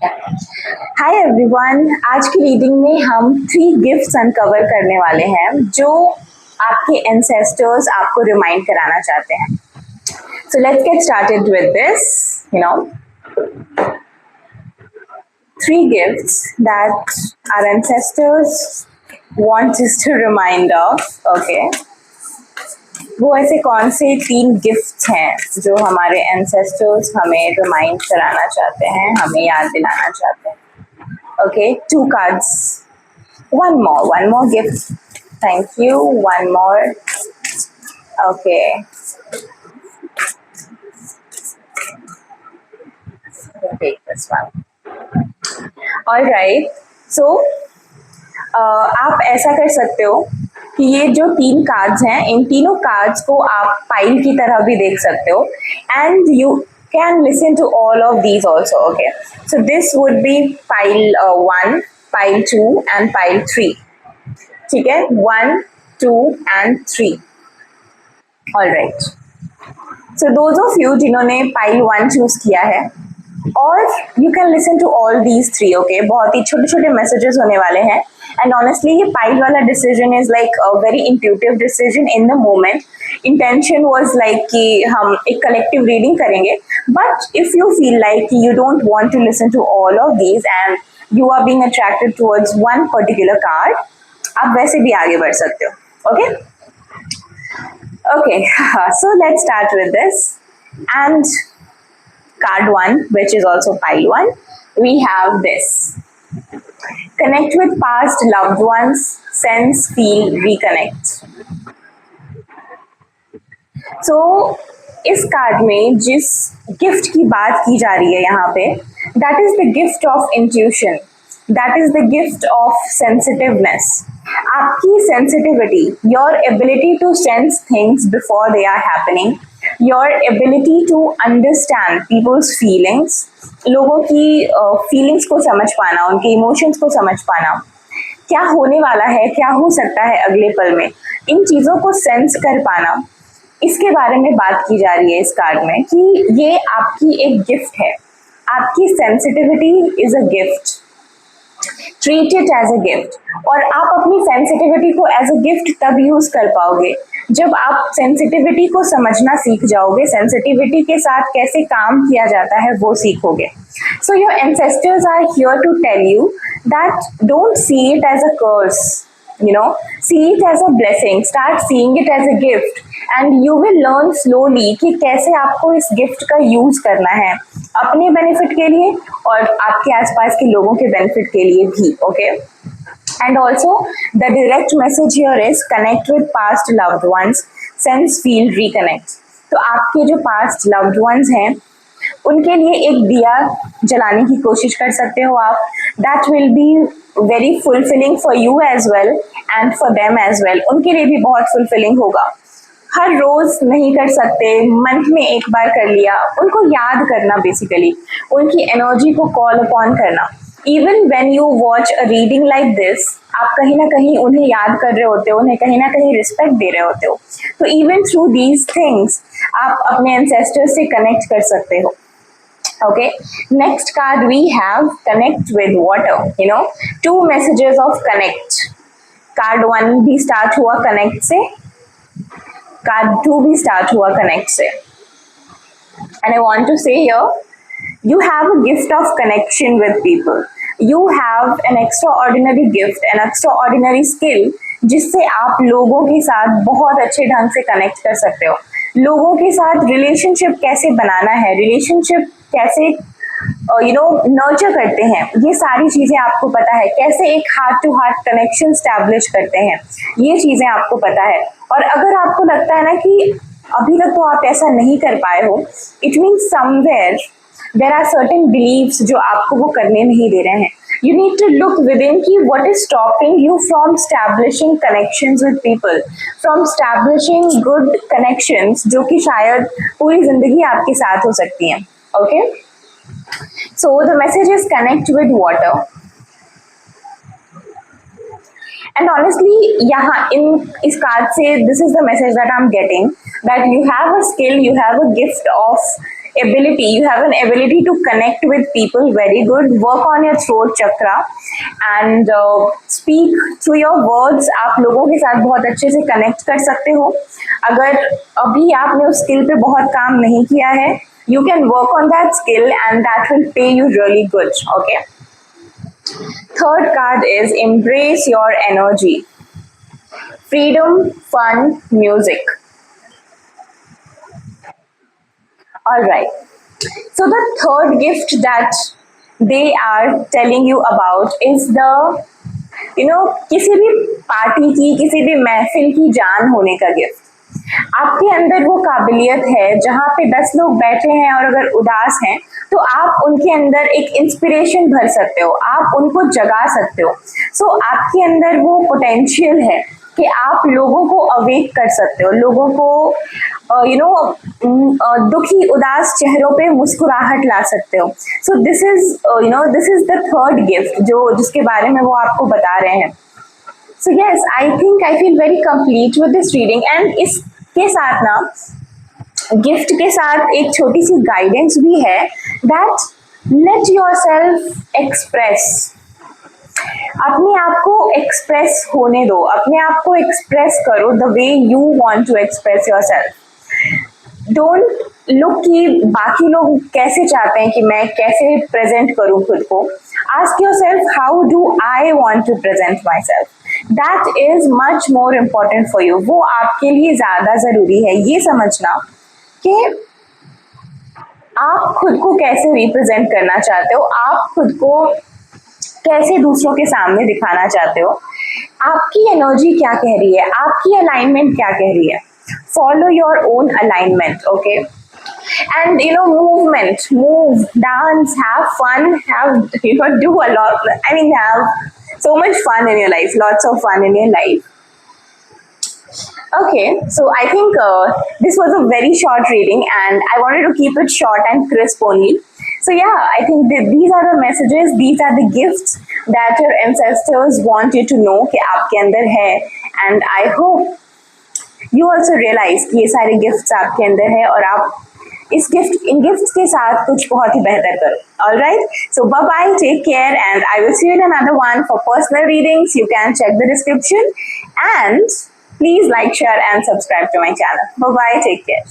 Hi everyone, आज की reading में हम 3 गिफ्ट्स अनकवर करने वाले हैं जो आपके एंसेस्टर्स आपको रिमाइंड कराना चाहते हैं. So let's get started with this. You know 3 gifts that our ancestors want us to remind of. Okay, वो ऐसे कौन से 3 गिफ्ट्स हैं जो हमारे एंसेस्टर्स हमें रिमाइंड कराना चाहते हैं, हमें याद दिलाना चाहते हैं. Okay, 2 cards. One more gift. Thank you. One more. Okay. Take this one. All right. So, आप ऐसा कर सकते हो कि ये जो 3 कार्ड्स हैं, इन तीनों कार्ड्स को आप पाइल की तरह भी देख सकते हो. And you can listen to all of these also. Okay, so this would be pile 1, pile 2 and pile 3. ठीक है, 1, 2 and 3. All right, so those of you जिन्होंने pile 1 चूज किया है, और you can listen to all these 3. Okay, बहुत ही छोटे छोटे messages होने वाले हैं. And honestly, ये पाइल वाला decision is like a very intuitive decision in the moment. Intention was like कि हम एक collective reading करेंगे. But if you feel like you don't want to listen to all of these and you are being attracted towards one particular card, आप वैसे भी आगे बढ़ सकते हो. Okay? Okay, so let's start with this. And card 1, which is also pile 1, we have this. Connect with past loved ones, sense, feel, reconnect. So, इस card में जिस गिफ्ट की बात की जा रही है यहाँ पे, that is the gift of intuition, that is the gift of sensitiveness. आपकी sensitivity, your ability to sense things before they are happening, your ability to understand people's feelings, लोगों की फीलिंग्स को समझ पाना, उनके इमोशंस को समझ पाना, क्या होने वाला है, क्या हो सकता है अगले पल में, इन चीज़ों को सेंस कर पाना, इसके बारे में बात की जा रही है इस कार्ड में कि ये आपकी एक गिफ्ट है. आपकी sensitivity is a gift. Treat it as a gift. और आप अपनी सेंसिटिविटी को एज अ गिफ्ट तब यूज कर पाओगे जब आप सेंसिटिविटी को समझना सीख जाओगे, सेंसिटिविटी के साथ कैसे काम किया जाता है वो सीखोगे. So your ancestors are here to tell you that don't see it as a curse, see it as a blessing, start seeing it as a gift, and you will learn slowly कि कैसे आपको इस gift का use करना है अपने benefit के लिए और आपके आसपास के लोगों के बेनिफिट के लिए भी. Okay, and also the direct message here is connect with past loved ones, sense, feel, reconnect. तो आपके जो past loved ones हैं उनके लिए एक दिया जलाने की कोशिश कर सकते हो आप. That will be very fulfilling for you as well and for them as well. उनके लिए भी बहुत fulfilling होगा. हर रोज नहीं कर सकते, मंथ में एक बार कर लिया, उनको याद करना, बेसिकली उनकी एनर्जी को कॉल अपॉन करना. Even when you watch a reading like this, आप कहीं ना कहीं उन्हें याद कर रहे होते हो, उन्हें कहीं ना कहीं रिस्पेक्ट दे रहे होते हो. तो इवन थ्रू दीज थिंग्स आप अपने एंसेस्टर्स से कनेक्ट कर सकते हो. Okay, next card we have connect with water. 2 messages of connect. Card 1 भी start हुआ connect से, card 2 भी start हुआ connect से. And I want to say here, you have a gift of connection with people. You have an extraordinary gift, an extraordinary skill, जिससे आप लोगों के साथ बहुत अच्छे ढंग से कनेक्ट कर सकते हो. लोगों के साथ रिलेशनशिप कैसे बनाना है, रिलेशनशिप कैसे नर्चर करते हैं, ये सारी चीजें आपको पता है. कैसे एक heart to heart connection establish करते हैं, ये चीजें आपको पता है. और अगर आपको लगता है ना कि अभी तक तो आप ऐसा नहीं कर पाए हो, it means somewhere there are certain beliefs जो आपको वो करने नहीं दे रहे हैं. You need to look within कि what is stopping you from establishing connections with people, from establishing good connections जो कि शायद पूरी जिंदगी आपके साथ हो सकती हैं. Okay, so the message is connect with water. And honestly, यहाँ इस कार्ड से this is the message that I'm getting, that you have a skill, you have a gift of ability, you have an ability to connect with people very good. Work on your throat chakra and speak through your words. आप लोगों के साथ बहुत अच्छे से connect कर सकते हो. अगर अभी आपने उस स्किल पे बहुत काम नहीं किया है, you can work on that skill and that will pay you really good. Okay. Third card is embrace your energy. Freedom, fun, music. All right. So the third gift that they are telling you about is the, किसी भी party की, किसी भी महफिल की जान होने का गिफ्ट. आपके अंदर वो काबिलियत है जहाँ पे 10 लोग बैठे हैं और अगर उदास हैं तो आप उनके अंदर एक इंस्पिरेशन भर सकते हो, आप उनको जगा सकते हो. सो आपके अंदर वो पोटेंशियल है कि आप लोगों को अवेक कर सकते हो, लोगों को दुखी उदास चेहरों पे मुस्कुराहट ला सकते हो. So this is the third gift जिसके बारे में वो आपको बता रहे हैं. So yes, I think I feel very complete with this reading. And इसके साथ ना गिफ्ट के साथ एक छोटी सी गाइडेंस भी है, दैट लेट योरसेल्फ एक्सप्रेस. अपने आप को एक्सप्रेस होने दो, अपने आप को एक्सप्रेस करो the way you want to express yourself. Don't look कि बाकी लोग कैसे चाहते हैं कि मैं कैसे प्रेजेंट करूं खुद को. Ask yourself, how do I want to present my self. That is much more important for you. वो आपके लिए ज्यादा जरूरी है ये समझना कि आप खुद को कैसे रिप्रेजेंट करना चाहते हो, आप खुद को कैसे दूसरों के सामने दिखाना चाहते हो, आपकी एनर्जी क्या कह रही है, आपकी अलाइनमेंट क्या कह रही है. Follow your own alignment. Okay. And movement, move, dance, have fun, do a lot. I mean, have so much fun in your life, lots of fun in your life. Okay, so I think this was a very short reading and I wanted to keep it short and crisp only. So yeah, I think these are the messages, these are the gifts that your ancestors want you to know कि आपके अंदर है. And I hope you also realize कि ये सारे gifts आपके अंदर है और आप इन गिफ्ट्स के साथ कुछ बहुत ही बेहतर करो. All right, so bye bye, take care, and I will see you in another one. For personal readings, you can check the description, and please like, share, and subscribe to my channel. Bye bye, take care.